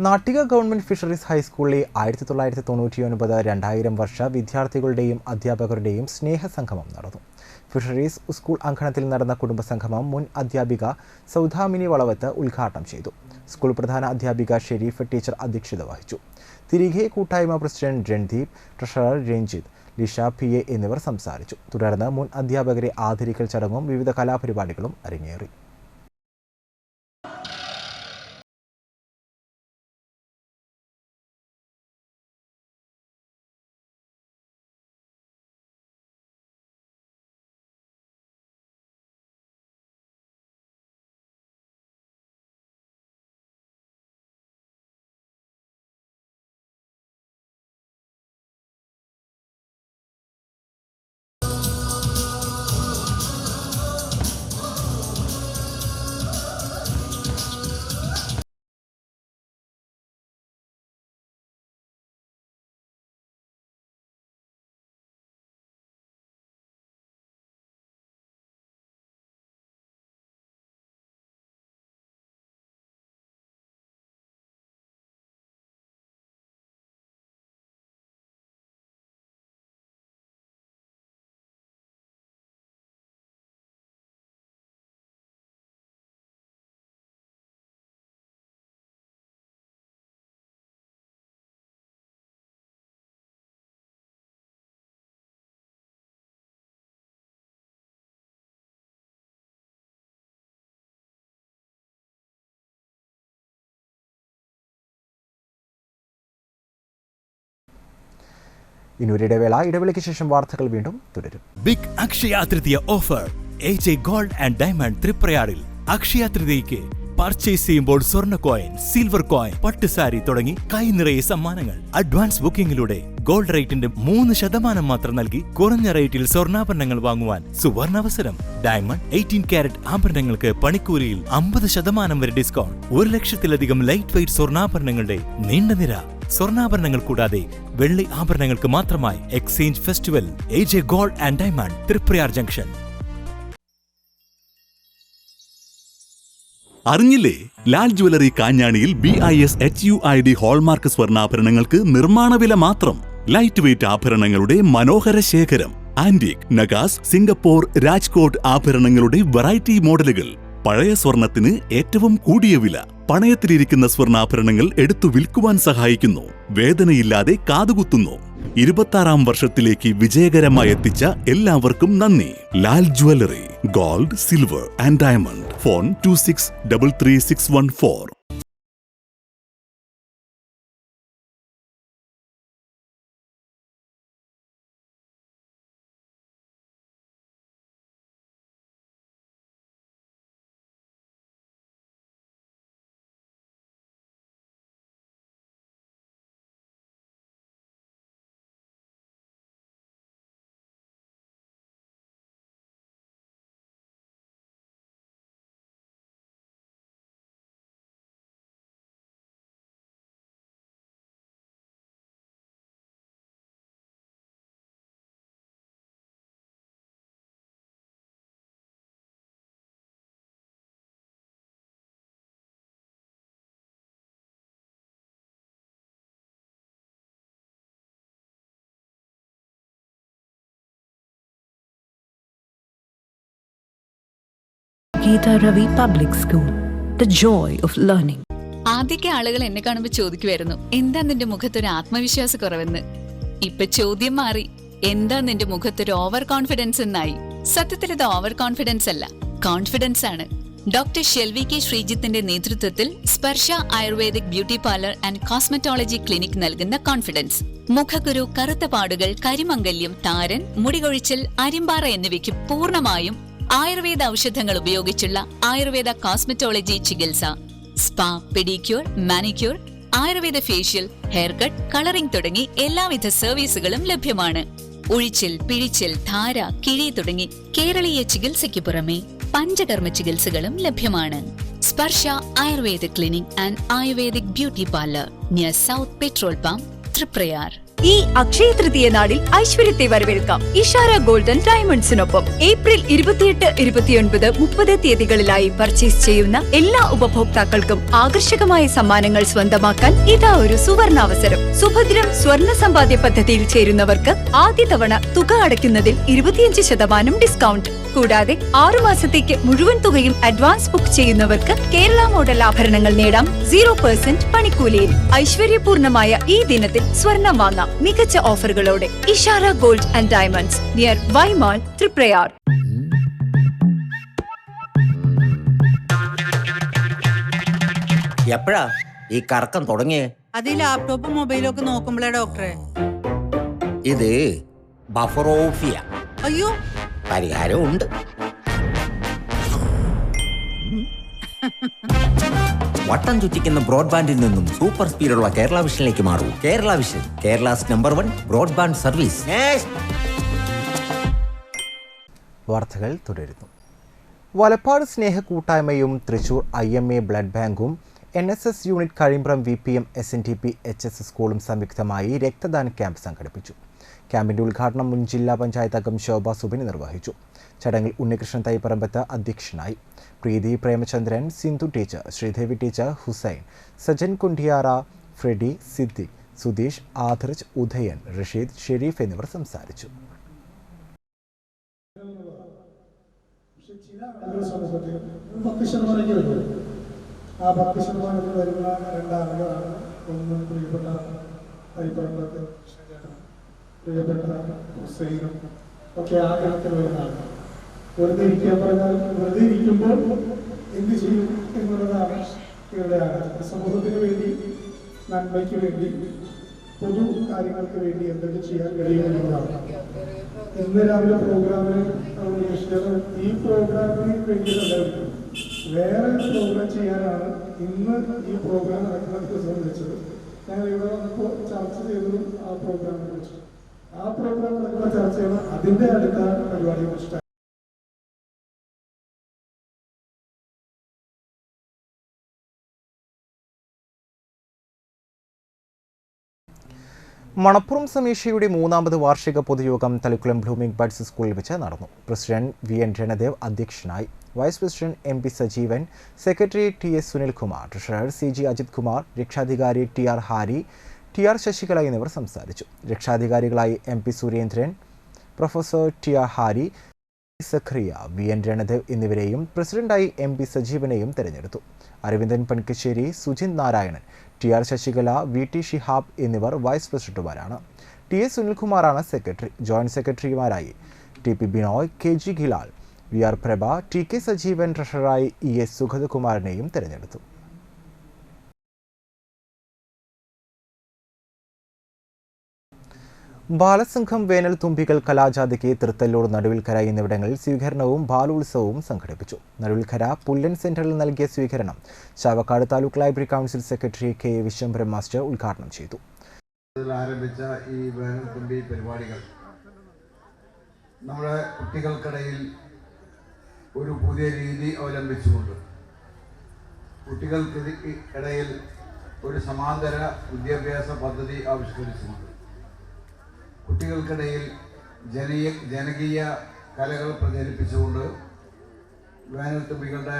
നാട്ടിക ഗവൺമെന്റ് ഫിഷറീസ് ഹൈസ്കൂളിലെ 1999-2000 വർഷ വിദ്യാർത്ഥികളുടെയും അധ്യാപകരുടെയും സ്നേഹസംഗമം നടന്നു. ഫിഷറീസ് സ്കൂൾ അങ്കണത്തിൽ നടന്ന കുടുംബസംഗമം മുൻ അധ്യാപിക സൗദാമിനി വളവത്ത് ഉദ്ഘാടനം ചെയ്തു. സ്കൂൾ പ്രധാന അധ്യാപിക ഷെരീഫ് ടീച്ചർ അധ്യക്ഷത വഹിച്ചു. തിരികെ കൂട്ടായ്മ president Randeep, treasurer Ranjith, Lisha PA എന്നിവർ സംസാരിച്ചു. തുടർന്ന് മുൻ അധ്യാപകരെ ആദരിക്കൽ ചടങ്ങും വിവിധ കലാപരിപാടികളും അരങ്ങേറി. ഇനി ഇടവേളയ്ക്ക് ശേഷം വാർത്തകൾ വീണ്ടും തുടരും. Big Akshaya Tritiya offer AJ gold and diamond തൃപ്രയാറിൽ. അക്ഷയ തൃതീയയ്ക്ക് പർച്ചേസ് ചെയ്യുമ്പോൾ സ്വർണ്ണ കോയിൻ, സിൽവർ കോയിൻ, പട്ടുസാരി തുടങ്ങി കൈ നിറയെ സമ്മാനങ്ങൾ. അഡ്വാൻസ് ബുക്കിംഗിലൂടെ ഗോൾഡ് റേറ്റിന്റെ 3% മാത്രം നൽകി കുറഞ്ഞ റേറ്റിൽ സ്വർണ്ണാഭരണങ്ങൾ വാങ്ങുവാൻ സുവർണാവസരം. ഡയമണ്ട് 18 കാരറ്റ് ആഭരണങ്ങൾക്ക് പണിക്കൂലിയിൽ 50% വരെ ഡിസ്കൗണ്ട്. 1 ലക്ഷത്തിലധികം ലൈറ്റ് വെയ്റ്റ് സ്വർണ്ണാഭരണങ്ങളുടെ നീണ്ട നിര. സ്വർണ്ണാഭരണങ്ങൾ കൂടാതെ വെള്ളി ആഭരണങ്ങൾക്ക് മാത്രമായി exchange festival. AJ gold and diamond Thriprayar junction. അറിഞ്ഞില്ലേ? ലാൽ ജ്വല്ലറി കാഞ്ഞാണിയിൽ BIS HUID ഹോൾമാർക്ക് സ്വർണ്ണാഭരണങ്ങൾക്ക് നിർമ്മാണ വില മാത്രം. ലൈറ്റ് വെയ്റ്റ് ആഭരണങ്ങളുടെ മനോഹര ശേഖരം. ആന്റിക്, നഗാസ്, സിംഗപ്പൂർ, രാജ്കോട്ട് ആഭരണങ്ങളുടെ വെറൈറ്റി മോഡലുകൾ. പഴയ സ്വർണത്തിന് ഏറ്റവും കൂടിയ വില. പണയത്തിലിരിക്കുന്ന സ്വർണ്ണാഭരണങ്ങൾ എടുത്തു വിൽക്കുവാൻ സഹായിക്കുന്നു. വേദനയില്ലാതെ കാതുകുത്തുന്നു. 26ാം വർഷത്തിലേക്ക് വിജയകരമായി എത്തിച്ച എല്ലാവർക്കും നന്ദി. Lal jewellery, gold, silver and diamond. Phone 26333614. Geeta Ravi Public School, the joy of learning. ആദ്യമൊക്കെ ആളുകൾ എന്നെ കാണുമ്പോൾ ചോദിക്കുമായിരുന്നു, എന്താ നിന്റെ മുഖത്തൊരു ആത്മവിശ്വാസ കുറവെന്ന്. ഇപ്പൊ ചോദ്യം മാറി, എന്താ നിന്റെ മുഖത്തൊരു ഓവർ കോൺഫിഡൻസ് എന്നായി. സത്യത്തിൽ ഇത് ഓവർ കോൺഫിഡൻസ് അല്ല, കോൺഫിഡൻസ് ആണ്. ഡോക്ടർ ഷെൽവി കെ ശ്രീജിത്തിന്റെ നേതൃത്വത്തിൽ Sparsha ayurvedic beauty parlour and cosmetology clinic നൽകുന്ന കോൺഫിഡൻസ്. മുഖക്കുരു, കറുത്ത പാടുകൾ, കരിമംഗല്യം, താരൻ, മുടികൊഴിച്ചിൽ, അരിമ്പാറ എന്നിവയ്ക്ക് പൂർണ്ണമായും ആയുർവേദ ഔഷധങ്ങൾ ഉപയോഗിച്ചുള്ള ആയുർവേദ കോസ്മെറ്റോളജി ചികിത്സ. Spa, pedicure, manicure, Ayurveda facial, hair cut, colouring തുടങ്ങി എല്ലാവിധ സർവീസുകളും ലഭ്യമാണ്. ഉഴിച്ചിൽ, പിഴിച്ചിൽ, ധാര, കിഴി തുടങ്ങി കേരളീയ ചികിത്സയ്ക്ക് പുറമെ പഞ്ചകർമ്മ ചികിത്സകളും ലഭ്യമാണ്. Sparsha ayurveda clinic and ayurvedic beauty parlour near south petrol pump, Thriprayar. ഈ അക്ഷയ തൃതീയ നാളിൽ ഐശ്വര്യത്തെ വരവേൽക്കാം ഇഷാര ഗോൾഡൻ ഡയമണ്ട്സിനൊപ്പം. ഏപ്രിൽ 28, 29, 30 തീയതികളിലായി പർച്ചേസ് ചെയ്യുന്ന എല്ലാ ഉപഭോക്താക്കൾക്കും ആകർഷകമായ സമ്മാനങ്ങൾ സ്വന്തമാക്കാൻ ഇതാ ഒരു സുവർണാവസരം. സുഭദ്രം സ്വർണ്ണ സമ്പാദ്യ പദ്ധതിയിൽ ചേരുന്നവർക്ക് ആദ്യ തവണ തുക അടയ്ക്കുന്നതിൽ 25% ഡിസ്കൗണ്ട്. കൂടാതെ 6 മാസത്തേക്ക് മുഴുവൻ തുകയും അഡ്വാൻസ് ബുക്ക് ചെയ്യുന്നവർക്ക് കേരള മോഡൽ ആഭരണങ്ങൾ നേടാം 0% പണിക്കൂലിയിൽ. ഐശ്വര്യപൂർണമായ ഈ ദിനത്തിൽ സ്വർണം വാങ്ങാം മികച്ച ഓഫറുകളോടെ. Ishara gold and diamonds near Y Mall, Thriprayar. എപ്പോഴാ ഈ കറക്കം തുടങ്ങിയേ? അത് ഈ ലാപ്ടോപ്പും മൊബൈലും ഒക്കെ നോക്കുമ്പോഴേ ഡോക്ടറെ. ഇത് ബഫറോഫിയ. അയ്യോ, പരിഹാരവും ഉണ്ട്. വട്ടം ചുറ്റിക്കുന്ന ബ്രോഡ്ബാൻഡിൽ നിന്നും സൂപ്പർ സ്പീഡുള്ള കേരള വിഷനിലേക്ക് മാറൂ. Kerala Vision, Kerala's number 1 broadband service. വാർത്തകൾ തുടരുന്നു. വലപ്പാട് സ്നേഹ കൂട്ടായ്മയും തൃശൂർ IMA ബ്ലഡ് ബാങ്കും NSS unit Kazhimbram VPM SNDP HS സ്കൂളും സംയുക്തമായി രക്തദാന ക്യാമ്പ് സംഘടിപ്പിച്ചു. ക്യാമ്പിന്റെ ഉദ്ഘാടനം മുൻ ജില്ലാ പഞ്ചായത്ത് അംഗം ശോഭ സുബിനി നിർവഹിച്ചു. ചടങ്ങിൽ ഉണ്ണികൃഷ്ണൻ തൈപ്പറമ്പത്ത് അധ്യക്ഷനായി. പ്രീതി പ്രേമചന്ദ്രൻ, സിന്ധു ടീച്ചർ, ശ്രീദേവി ടീച്ചർ, ഹുസൈൻ, സജൻ കുണ്ടിയാറ, ഫ്രെഡി, സിദ്ദിഖ്, സുധീഷ്, ആദർജ്, ഉദയൻ, റഷീദ്, ഷെരീഫ് എന്നിവർ സംസാരിച്ചു. ആ 10% വരുന്ന രണ്ടാളുകളാണ്. ഒന്ന് പ്രിയപ്പെട്ട തൈപ്പറമ്പത്ത് പ്രിയപ്പെട്ട ഹുസൈനും ഒക്കെ ആ ഗണത്തിൽ വരുന്നതാണ്. വെറുതെ ഇരിക്കാൻ പറഞ്ഞാൽ വെറുതെ ഇരിക്കുമ്പോൾ എന്ത് ചെയ്യും എന്നുള്ളതാണ് ഇവരുടെ ആഗ്രഹം. സമൂഹത്തിന് വേണ്ടി, നന്മയ്ക്ക് വേണ്ടി പൊതു കാര്യങ്ങൾക്ക് വേണ്ടി എന്തൊക്കെ ചെയ്യാൻ കഴിയുമെന്നതാണ്. ഇന്ന് രാവിലെ പ്രോഗ്രാമിന് ഈ പ്രോഗ്രാമിന് വേണ്ടിയിട്ടല്ല, വേറെ പ്രോഗ്രാം ചെയ്യാനാണ് ഇന്ന് ഈ പ്രോഗ്രാം നടക്കുന്ന ദിവസം വിളിച്ചത്. ഞങ്ങൾ ഇവിടെ വന്നപ്പോൾ ചർച്ച ചെയ്തതും ആ പ്രോഗ്രാമിനെ കുറിച്ച്. ആ പ്രോഗ്രാം നടക്കുന്ന ചർച്ചയാണ് അതിൻ്റെ അടുത്ത പരിപാടിയെ കുറിച്ചിട്ടാണ്. മണപ്പുറം സമീക്ഷയുടെ 3ാമത് വാർഷിക പൊതുയോഗം തളിക്കുളം ബ്ലൂമിംഗ് ബഡ്സ് സ്കൂളിൽ വെച്ച് നടന്നു. പ്രസിഡന്റ് VN രണദേവ് അധ്യക്ഷനായി. Vice president MP Sajeevan, secretary TS Sunilkumar, treasurer CG Ajith Kumar, രക്ഷാധികാരി TR ഹാരി, TR ശശികല എന്നിവർ സംസാരിച്ചു. രക്ഷാധികാരികളായി MP Surendran, professor TR Hari, Zacharia, VN Ranadev എന്നിവരെയും പ്രസിഡന്റായി MP സജീവനെയും തെരഞ്ഞെടുത്തു. അരവിന്ദൻ പണിക്കശ്ശേരി, സുജിത് നാരായണൻ, TR ശശികല, VT ഷിഹാബ് എന്നിവർ വൈസ് പ്രസിഡന്റുമാരാണ്. TS സുനിൽകുമാറാണ് സെക്രട്ടറി. ജോയിന്റ് സെക്രട്ടറിമാരായി TP Binoy, KG Khilal, VR Prabha, TK Sajeevan, ട്രഷററായി ES സുഗതകുമാറിനെയും തെരഞ്ഞെടുത്തു. ബാലസംഘം വേനൽ തുമ്പികൾ കലാജാഥയ്ക്ക് തൃത്തല്ലൂർ, നടുവിൽക്കര എന്നിവിടങ്ങളിൽ സ്വീകരണവും ബാലോത്സവവും സംഘടിപ്പിച്ചു. നടുവിൽക്കര പുല്ലൻ സെന്ററിൽ നൽകിയ സ്വീകരണം Chavakkad taluk library council secretary K Vishwambharam master ഉദ്ഘാടനം ചെയ്തു. ആരംഭിച്ച ഈ വേനൽ തുമ്പി പരിപാടികൾ നമ്മുടെ കുട്ടികൾക്കിടയിൽ ഒരു പുതിയ രീതി അവലംബിച്ചുകൊണ്ട് കുട്ടികൾക്കിടയിൽ ഒരു സമാന്തര വിദ്യാഭ്യാസ പദ്ധതി ആവിഷ്കരിച്ചുകൊണ്ട് കുട്ടികൾക്കിടയിൽ ജനകീയ കലകൾ പ്രചരിപ്പിച്ചുകൊണ്ട് വേനൽത്തുമ്പികളുടെ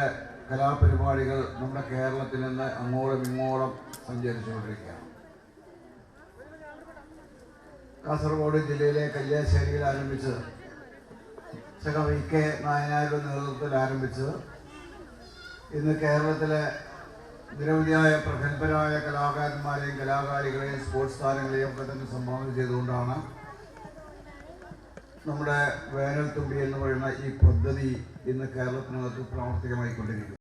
കലാപരിപാടികൾ നമ്മുടെ കേരളത്തിൽ നിന്ന് അങ്ങോളം ഇങ്ങോളം സഞ്ചരിച്ചുകൊണ്ടിരിക്കുകയാണ്. കാസർഗോഡ് ജില്ലയിലെ കല്യാശ്ശേരിയിൽ ആരംഭിച്ച് VK നായനാരുടെ നേതൃത്വത്തിൽ ആരംഭിച്ച് ഇന്ന് കേരളത്തിലെ നിരവധിയായ പ്രഗത്ഭരായ കലാകാരന്മാരെയും കലാകാരികളെയും സ്പോർട്സ് താരങ്ങളെയും ഒക്കെ തന്നെ സംഭാവന ചെയ്തുകൊണ്ടാണ് നമ്മുടെ വേനൽ തുമ്പി എന്ന് പറയുന്ന ഈ പദ്ധതി ഇന്ന് കേരളത്തിനകത്ത് പ്രാവർത്തികമായിക്കൊണ്ടിരിക്കുന്നു.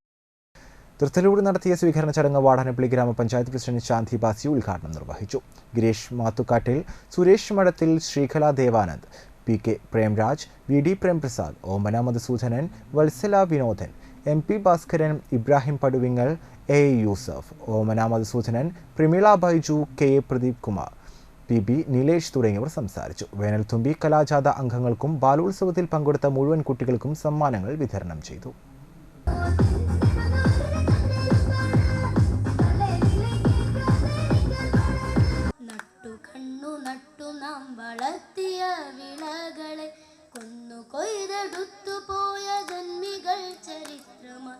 തൃത്തല്ലൂർ നടത്തിയ സ്വീകരണ ചടങ്ങ് വാടാനപ്പള്ളി ഗ്രാമപഞ്ചായത്ത് പ്രസിഡന്റ് ശാന്തി ബാസി ഉദ്ഘാടനം നിർവഹിച്ചു. ഗിരീഷ് മാത്തുക്കാട്ടിൽ, സുരേഷ് മഠത്തിൽ, Sreekala Devanand, PK Premraj, VD Prem Prasad, Omana Madhusoodanan, Vatsala Vinodan, MP Bhaskaran, Ibrahim Paduvingal, A Yusuf, Omana Madhusoodanan, Prameela Baiju, KA Pradeep Kumar, PB Nilesh തുടങ്ങിയവർ സംസാരിച്ചു. വേനൽത്തുമ്പി കലാജാഥ അംഗങ്ങൾക്കും ബാലോത്സവത്തിൽ പങ്കെടുത്ത മുഴുവൻ കുട്ടികൾക്കും സമ്മാനങ്ങൾ വിതരണം ചെയ്തു. വളർത്തിയ വിളകളെ കൊന്നു കൊയ്തെടുത്തു പോയ ജന്മികൾ ചരിത്രമാ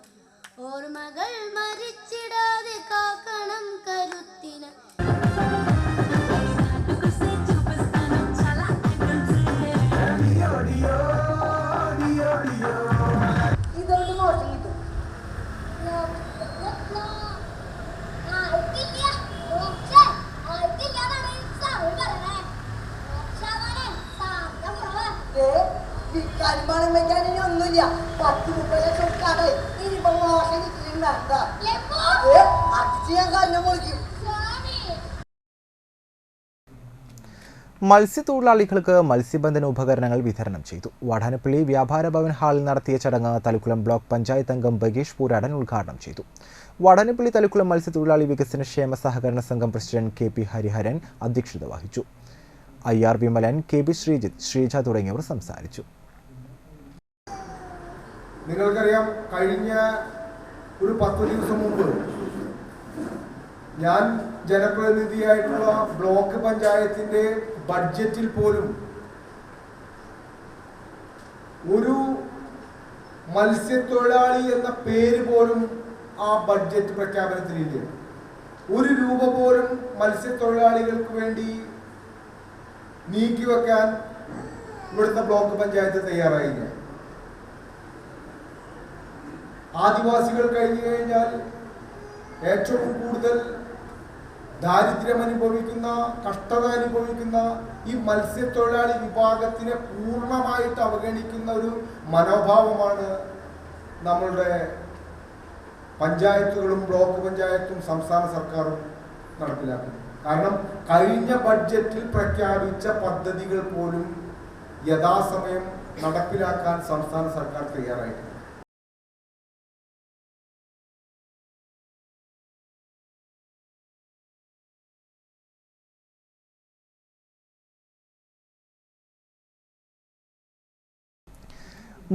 ഓർമ്മകൾ മരിച്ചിടാതെ കാക്കണം കരുത്തിന്. ഇതുകൊണ്ട് മോശം കിട്ടും. കരിമാണം വെക്കാൻ ഇനി ഒന്നുമില്ല. 10-30 ലക്ഷം കടയിൽ ഇനിയിപ്പോ മോശം കിട്ടില്ല. അടിച്ച് ഞാൻ കല്ലും പൊളിക്കും. മത്സ്യത്തൊഴിലാളികൾക്ക് മത്സ്യബന്ധന ഉപകരണങ്ങൾ വിതരണം ചെയ്തു. വാടാനപ്പള്ളി വ്യാപാര ഭവൻ ഹാളിൽ നടത്തിയ ചടങ്ങ് തളിക്കുളം ബ്ലോക്ക് പഞ്ചായത്ത് അംഗം ബഗേഷ് പൂരാടൻ ഉദ്ഘാടനം ചെയ്തു. വാടാനപ്പള്ളി തളിക്കുളം മത്സ്യത്തൊഴിലാളി വികസന ക്ഷേമ സഹകരണ സംഘം പ്രസിഡന്റ് KP ഹരിഹരൻ അധ്യക്ഷത വഹിച്ചു. IR വിമലൻ, KB ശ്രീജിത്ത്, ശ്രീജ തുടങ്ങിയവർ സംസാരിച്ചു. നിങ്ങൾക്കറിയാം, കഴിഞ്ഞ ഒരു 10 ദിവസം മുമ്പ് ഞാൻ ജനപ്രതിനിധിയായിട്ടുള്ള ബ്ലോക്ക് പഞ്ചായത്തിന്റെ ബഡ്ജറ്റിൽ പോലും ഒരു മത്സ്യത്തൊഴിലാളി എന്ന പേര് പോലും ആ ബഡ്ജറ്റ് പ്രഖ്യാപനത്തിലില്ല. 1 രൂപ പോലും മത്സ്യത്തൊഴിലാളികൾക്ക് വേണ്ടി നീക്കിവെക്കാൻ ഇവിടുത്തെ ബ്ലോക്ക് പഞ്ചായത്ത് തയ്യാറായില്ല. ആദിവാസികൾ കഴിഞ്ഞു കഴിഞ്ഞാൽ ഏറ്റവും കൂടുതൽ ദാരിദ്ര്യം അനുഭവിക്കുന്ന, കഷ്ടത അനുഭവിക്കുന്ന ഈ മത്സ്യത്തൊഴിലാളി വിഭാഗത്തിനെ പൂർണ്ണമായിട്ട് അവഗണിക്കുന്ന ഒരു മനോഭാവമാണ് നമ്മളുടെ പഞ്ചായത്തുകളും ബ്ലോക്ക് പഞ്ചായത്തും സംസ്ഥാന സർക്കാരും നടപ്പിലാക്കുന്നത്. കാരണം കഴിഞ്ഞ ബഡ്ജറ്റിൽ പ്രഖ്യാപിച്ച പദ്ധതികൾ പോലും യഥാസമയം നടപ്പിലാക്കാൻ സംസ്ഥാന സർക്കാർ തയ്യാറായിട്ടുണ്ട്.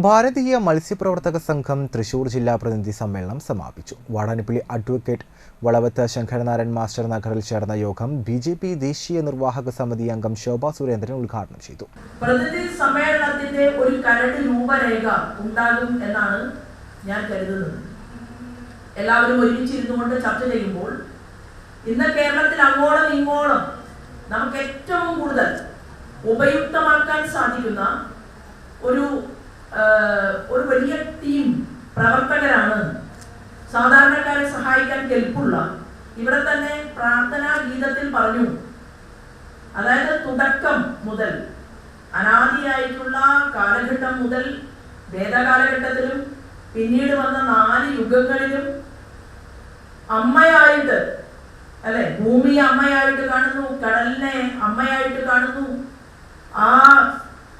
ഭാരതീയ മത്സ്യപ്രവർത്തക സംഘം തൃശൂർ ജില്ലാ പ്രതിനിധി സമ്മേളനം സമാപിച്ചു. വാടാനപ്പള്ളി അഡ്വക്കേറ്റ് വളവത്ത് ശങ്കരനാരായൺ മാസ്റ്റർ നഗറിൽ ചേർന്ന യോഗം BJP ദേശീയ നിർവാഹക സമിതി അംഗം ശോഭ സുരേന്ദ്രൻ ഉദ്ഘാടനം ചെയ്തു. പ്രതിനിധി സമ്മേളനത്തിന്റെ ഒരു കരട് രൂപരേഖ ഉണ്ടാകും എന്നാണ് ഞാൻ കരുതുന്നത്. എല്ലാവരും ഒരുമിച്ചിരുന്നുകൊണ്ട് ചർച്ച ചെയ്യുമ്പോൾ ഇന്ന് കേരളത്തിൽ അങ്ങോളം ഇങ്ങോളം നമുക്ക് ഏറ്റവും കൂടുതൽ ഉപയുക്തമാക്കാൻ സാധിക്കുന്ന ഒരു വലിയ ടീം പ്രവർത്തകരാണ്, സാധാരണക്കാരെ സഹായിക്കാൻ കെൽപ്പുള്ള. ഇവിടെ തന്നെ പ്രാർത്ഥനാ ഗീതത്തിൽ പറഞ്ഞു, അതായത് തുടക്കം മുതൽ അനാദിയായിട്ടുള്ള കാലഘട്ടം മുതൽ വേദകാലഘട്ടത്തിലും പിന്നീട് വന്ന 4 യുഗങ്ങളിലും അമ്മയായിട്ട്, അല്ലെ, ഭൂമിയെ അമ്മയായിട്ട് കാണുന്നു, കടലിനെ അമ്മയായിട്ട് കാണുന്നു.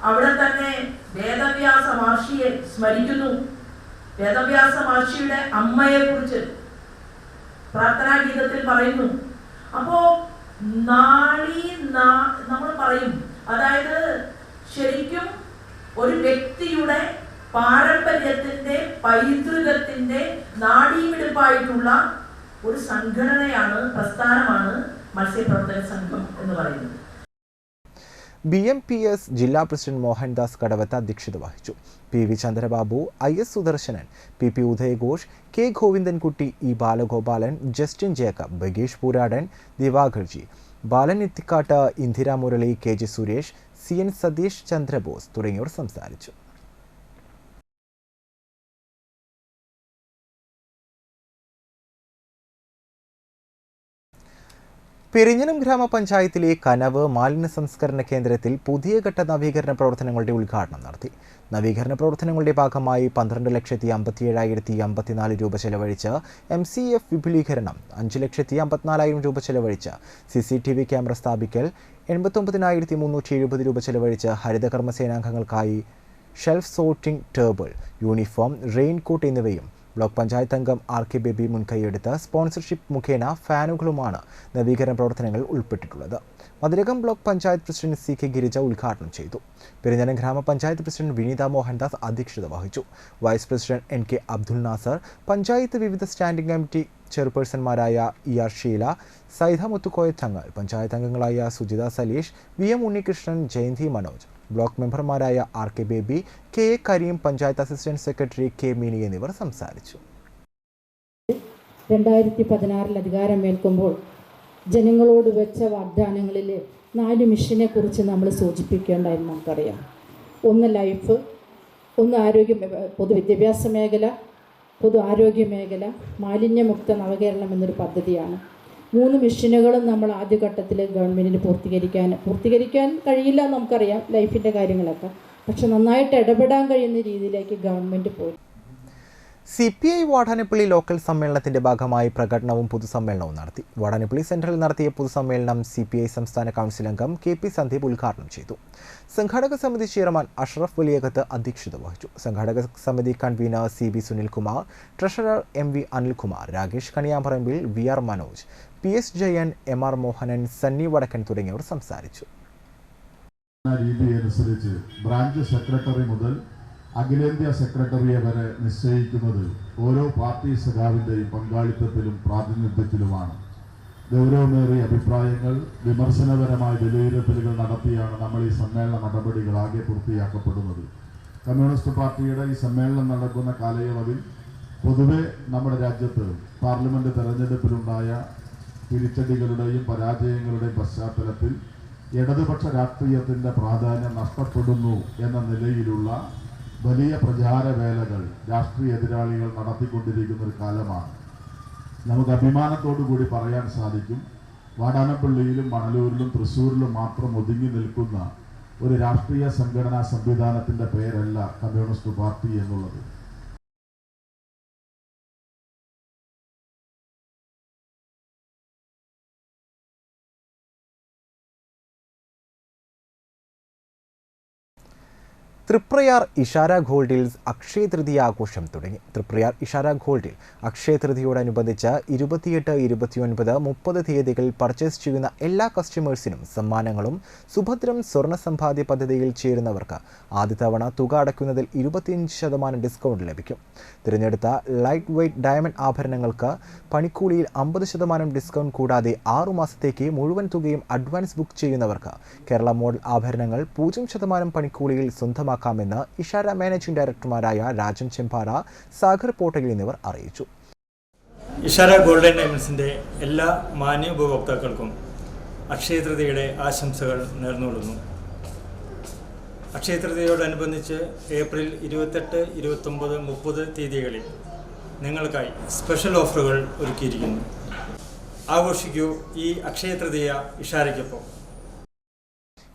അവിടെ തന്നെ വേദവ്യാസ മഹർഷിയെ സ്മരിക്കുന്നു. വേദവ്യാസ മഹർഷിയുടെ അമ്മയെ കുറിച്ച് പ്രാർത്ഥനാ ഗീതത്തിൽ പറയുന്നു. അപ്പോ നമ്മൾ പറയും, അതായത് ശരിക്കും ഒരു വ്യക്തിയുടെ പാരമ്പര്യത്തിന്റെ പൈതൃകത്തിന്റെ നാഡീമിടിപ്പായിട്ടുള്ള ഒരു സംഘടനയാണ്, പ്രസ്ഥാനമാണ് മത്സ്യപ്രവർത്തക സംഘം എന്ന് പറയുന്നത്. BMPS ജില്ലാ പ്രസിഡന്റ് മോഹൻദാസ് കടവത്ത് അധ്യക്ഷത വഹിച്ചു. PV Chandrababu, IS Sudarshanan, PP Udayaghosh, K Govindankutty, E Balagopalan, Justin Jacob, Bagesh Pooradan, Divakarji, Balan Ithikkat, Indira Murali, KG Suresh, CN Satheesh Chandrabose തുടങ്ങിയവർ സംസാരിച്ചു. പെരിഞ്ഞനം ഗ്രാമപഞ്ചായത്തിലെ കനവ് മാലിന്യ സംസ്കരണ കേന്ദ്രത്തിൽ പുതിയ ഘട്ട നവീകരണ പ്രവർത്തനങ്ങളുടെ ഉദ്ഘാടനം നടത്തി. നവീകരണ പ്രവർത്തനങ്ങളുടെ ഭാഗമായി 12,57,054 രൂപ ചെലവഴിച്ച് MCF വിപുലീകരണം, 5,54,000 രൂപ ചെലവഴിച്ച് CCTV ക്യാമറ സ്ഥാപിക്കൽ, 89,370 രൂപ ചെലവഴിച്ച് ഹരിതകർമ്മ സേനാംഗങ്ങൾക്കായി shelf sorting table, uniform, raincoat എന്നിവയും ബ്ലോക്ക് പഞ്ചായത്ത് അംഗം RK ബേബി മുൻകൈയെടുത്ത് സ്പോൺസർഷിപ്പ് മുഖേന ഫാനുകളുമാണ് നവീകരണ പ്രവർത്തനങ്ങൾ ഉൾപ്പെട്ടിട്ടുള്ളത്. Mathilakam block panchayat president CK Girija ഉദ്ഘാടനം ചെയ്തു. പെരിഞ്ഞനം ഗ്രാമപഞ്ചായത്ത് പ്രസിഡന്റ് വിനീത മോഹൻദാസ് അധ്യക്ഷത വഹിച്ചു. Vice president NK Abdul Nasar, panchayat വിവിധ സ്റ്റാൻഡിംഗ് കമ്മിറ്റി ചെയർപേഴ്സൺമാരായ ER ഷീല, സൈദ മുത്തുക്കോയ തങ്ങൾ, പഞ്ചായത്ത് അംഗങ്ങളായ സുജിത സലീഷ്, VM ഉണ്ണികൃഷ്ണൻ, ജയന്തി മനോജ്, ബ്ലോക്ക് മെമ്പർമാരായ RK Baby, KA Kareem, panchayat assistant secretary K mini എന്നിവർ സംസാരിച്ചു. 2016 അധികാരമേൽക്കുമ്പോൾ ജനങ്ങളോട് വെച്ച വാഗ്ദാനങ്ങളിൽ 4 മിഷനെ കുറിച്ച് നമ്മൾ സൂചിപ്പിക്കേണ്ടതായിരുന്നു. നമുക്കറിയാം, ഒന്ന് ലൈഫ്, ഒന്ന് പൊതുവിദ്യാഭ്യാസ മേഖല, പൊതു ആരോഗ്യ മേഖല, മാലിന്യമുക്ത നവകേരളം എന്നൊരു പദ്ധതിയാണ്. 3 മിഷനുകളും നമ്മൾ ആദ്യഘട്ടത്തിൽ ഗവൺമെൻറ്റിന് പൂർത്തീകരിക്കാൻ കഴിയില്ല, നമുക്കറിയാം ലൈഫിൻ്റെ കാര്യങ്ങളൊക്കെ. പക്ഷെ നന്നായിട്ട് ഇടപെടാൻ കഴിയുന്ന രീതിയിലേക്ക് ഗവൺമെൻറ് പോയി. CPI വാടാനപ്പള്ളി ലോക്കൽ സമ്മേളനത്തിന്റെ ഭാഗമായി പ്രകടനവും പൊതുസമ്മേളനവും നടത്തി. വാടാനപ്പള്ളി സെന്ററിൽ നടത്തിയ പൊതുസമ്മേളനം CPI സംസ്ഥാന കൗൺസിൽ അംഗം KP സന്ദീപ് ഉദ്ഘാടനം ചെയ്തു. സംഘാടക സമിതി ചെയർമാൻ അഷ്റഫ് വലിയകത്ത് അധ്യക്ഷത വഹിച്ചു. സംഘാടക സമിതി convener CB Sunilkumar, treasurer MV Anilkumar, Rakesh Kaniyamparambil, VR Manoj, PS Jayan, MR Mohanan, Sunny വടക്കൻ തുടങ്ങിയവർ സംസാരിച്ചു. രീതിയനുസരിച്ച് ബ്രാഞ്ച് സെക്രട്ടറി മുതൽ അഖിലേന്ത്യാ സെക്രട്ടറിയെ വരെ നിശ്ചയിക്കുന്നത് ഓരോ പാർട്ടി സഖാവിൻ്റെയും പങ്കാളിത്തത്തിലും പ്രാതിനിധ്യത്തിലുമാണ്. ഗൗരവമേറിയ അഭിപ്രായങ്ങൾ, വിമർശനപരമായ വിലയിരുത്തലുകൾ നടത്തിയാണ് നമ്മൾ ഈ സമ്മേളന നടപടികൾ ആകെ പൂർത്തിയാക്കപ്പെടുന്നത്. കമ്മ്യൂണിസ്റ്റ് പാർട്ടിയുടെ ഈ സമ്മേളനം നടക്കുന്ന കാലയളവിൽ പൊതുവെ നമ്മുടെ രാജ്യത്ത് പാർലമെൻറ്റ് തെരഞ്ഞെടുപ്പിലുണ്ടായ തിരിച്ചടികളുടെയും പരാജയങ്ങളുടെയും പശ്ചാത്തലത്തിൽ ഇടതുപക്ഷ രാഷ്ട്രീയത്തിൻ്റെ പ്രാധാന്യം നഷ്ടപ്പെടുന്നു എന്ന നിലയിലുള്ള വലിയ പ്രചാരവേലകൾ രാഷ്ട്രീയ എതിരാളികൾ നടത്തിക്കൊണ്ടിരിക്കുന്ന ഒരു കാലമാണ്. നമുക്ക് അഭിമാനത്തോടു കൂടി പറയാൻ സാധിക്കും, വാടാനപ്പള്ളിയിലും മണലൂരിലും തൃശ്ശൂരിലും മാത്രം ഒതുങ്ങി നിൽക്കുന്ന ഒരു രാഷ്ട്രീയ സംഘടനാ സംവിധാനത്തിൻ്റെ പേരല്ല കമ്മ്യൂണിസ്റ്റ് പാർട്ടി എന്നുള്ളത്. തൃപ്രയാർ ഇഷാര ഗോൾഡിൽ അക്ഷയ തൃതീയ ആഘോഷം തുടങ്ങി. തൃപ്രയാർ ഇഷാര ഗോൾഡിൽ അക്ഷയ തൃതീയോടനുബന്ധിച്ച് 28, 29, 30 തീയതികളിൽ പർച്ചേസ് ചെയ്യുന്ന എല്ലാ കസ്റ്റമേഴ്സിനും സമ്മാനങ്ങളും സുഭദ്രം സ്വർണ്ണ സമ്പാദ്യ പദ്ധതിയിൽ ചേരുന്നവർക്ക് ആദ്യ തവണ തുക അടയ്ക്കുന്നതിൽ 25% ഡിസ്കൗണ്ട് ലഭിക്കും. തിരഞ്ഞെടുത്ത ലൈറ്റ് വെയ്റ്റ് ഡയമണ്ട് ആഭരണങ്ങൾക്ക് പണിക്കൂലിയിൽ 50% ഡിസ്കൗണ്ട് കൂടാതെ 6 മാസത്തേക്ക് മുഴുവൻ തുകയും അഡ്വാൻസ് ബുക്ക് ചെയ്യുന്നവർക്ക് കേരള മോഡൽ ആഭരണങ്ങൾ 0% പണിക്കൂലിയിൽ സ്വന്തമാക്കാമെന്ന് ഇഷാര മാനേജിംഗ് ഡയറക്ടർമാരായ രാജൻ ചെമ്പാറ, സാഗർ പോട്ടയിൽ എന്നിവർ അറിയിച്ചു. ഇഷാര ഗോൾഡൻ ഡയമണ്ട്സിൻ്റെ എല്ലാ മാന്യ ഉപഭോക്താക്കൾക്കും അക്ഷയ തൃതീയയുടെ ആശംസകൾ നേർന്നുകൊള്ളുന്നു. അക്ഷയ തൃതീയയോടനുബന്ധിച്ച് ഏപ്രിൽ 28, 29, 30 തീയതികളിൽ നിങ്ങൾക്കായി സ്പെഷ്യൽ ഓഫറുകൾ ഒരുക്കിയിരിക്കുന്നു. ആഘോഷിക്കൂ ഈ അക്ഷയ തൃതീയ ഇഷാരയ്ക്കൊപ്പം.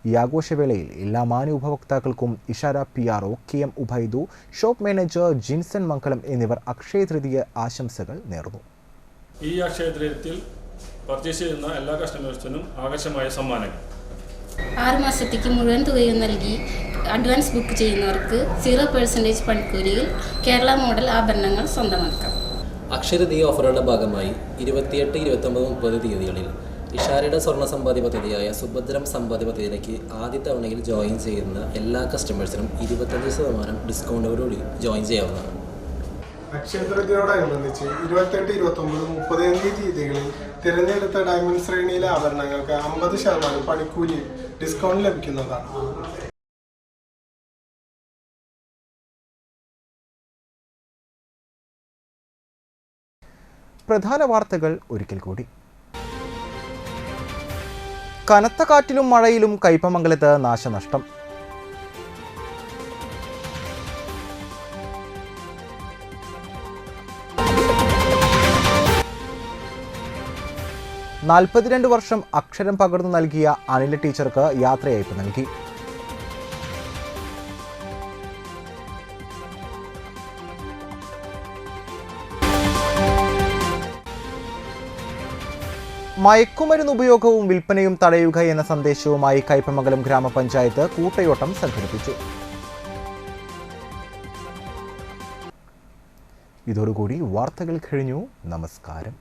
ഈ ആഘോഷവേളയിൽ എല്ലാ മാന്യ ഉപഭോക്താക്കൾക്കും Ishara PRO KM Ubaidu, shop manager Jinson Mangalam എന്നിവർ അക്ഷയ തൃതീയ ആശംസകൾ നേർന്നു. ഈ അക്ഷയ തൃതീയത്തിൽ പർച്ചേസ് ചെയ്യുന്ന എല്ലാ കസ്റ്റമേഴ്സിനും ആകർഷമായ സമ്മാനങ്ങൾ. 6 മാസത്തേക്ക് മുഴുവൻ തുകയും നൽകി അഡ്വാൻസ് ബുക്ക് ചെയ്യുന്നവർക്ക് 0% പണിക്കൂലിയിൽ കേരള മോഡൽ ആഭരണങ്ങൾ സ്വന്തമാക്കാം. അക്ഷയ തൃതീയ ഓഫറുകളുടെ ഭാഗമായി 28, 29, 30 തീയതികളിൽ ഇഷാരയുടെ സ്വർണ്ണ സമ്പാദ്യ പദ്ധതിയായ സുഭദ്രം സമ്പാദ്യ പദ്ധതിയിലേക്ക് ആദ്യ തവണയിൽ ജോയിൻ ചെയ്യുന്ന എല്ലാ കസ്റ്റമേഴ്സിനും 25% ഡിസ്കൗണ്ടോടുകൂടി ജോയിൻ ചെയ്യാവുന്നതാണ്. അക്ഷയ തൃതീയയോടനുബന്ധിച്ച് 28, 29, 30 എന്നീ തീയതികളിൽ തിരഞ്ഞെടുത്ത ഡയമണ്ട് ശ്രേണിയിലെ ആഭരണങ്ങൾക്ക് 50% പണിക്കൂലി ഡിസ്കൗണ്ട് ലഭിക്കുന്നതാണ്. പ്രധാന വാർത്തകൾ ഒരിക്കൽ കൂടി. കനത്ത കാറ്റിലും മഴയിലും കയ്പമംഗലത്ത് നാശനഷ്ടം. നാൽപ്പത്തിരണ്ട് വർഷം അക്ഷരം പകർന്നു നൽകിയ അനില ടീച്ചർക്ക് യാത്രയയപ്പ് നൽകി. മയക്കുമരുന്ന് ഉപയോഗവും വിൽപ്പനയും തടയുക എന്ന സന്ദേശവുമായി കയ്പമംഗലം ഗ്രാമപഞ്ചായത്ത് കൂട്ടയോട്ടം സംഘടിപ്പിച്ചു. ഇതോടുകൂടി വാർത്തകൾ കഴിഞ്ഞു. നമസ്കാരം.